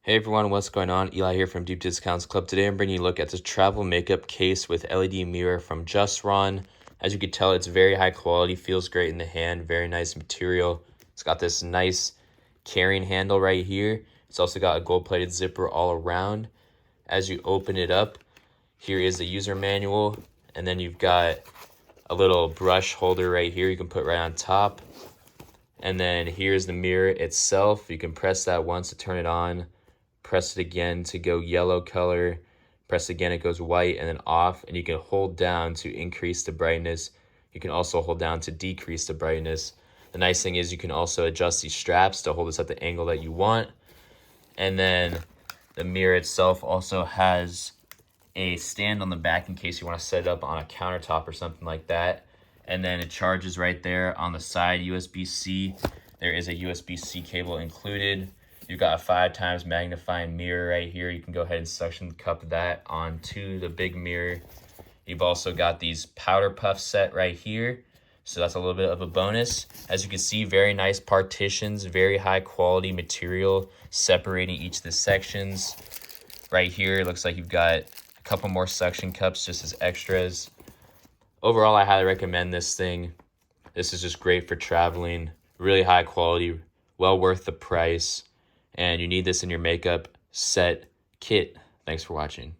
Hey everyone, what's going on? Eli here from Deep Discounts Club. Today I'm bringing you a look at this travel makeup case with LED mirror from JUSRON. As you can tell, it's very high quality, feels great in the hand, very nice material. It's got this nice carrying handle right here. It's also got a gold-plated zipper all around. As you open it up, here is the user manual, and then you've got a little brush holder right here you can put right on top. And then here's the mirror itself. You can press that once to turn it on. Press it again to go yellow color, press again, it goes white and then off, and you can hold down to increase the brightness. You can also hold down to decrease the brightness. The nice thing is you can also adjust these straps to hold this at the angle that you want. And then the mirror itself also has a stand on the back in case you want to set it up on a countertop or something like that. And then it charges right there on the side, USB-C. There is a USB-C cable included. You've got a 5 times magnifying mirror right here. You can go ahead and suction cup that onto the big mirror. You've also got these powder puffs set right here. So that's a little bit of a bonus. As you can see, very nice partitions, very high quality material separating each of the sections. Right here, it looks like you've got a couple more suction cups just as extras. Overall, I highly recommend this thing. This is just great for traveling, really high quality, well worth the price. And you need this in your makeup set kit. Thanks for watching.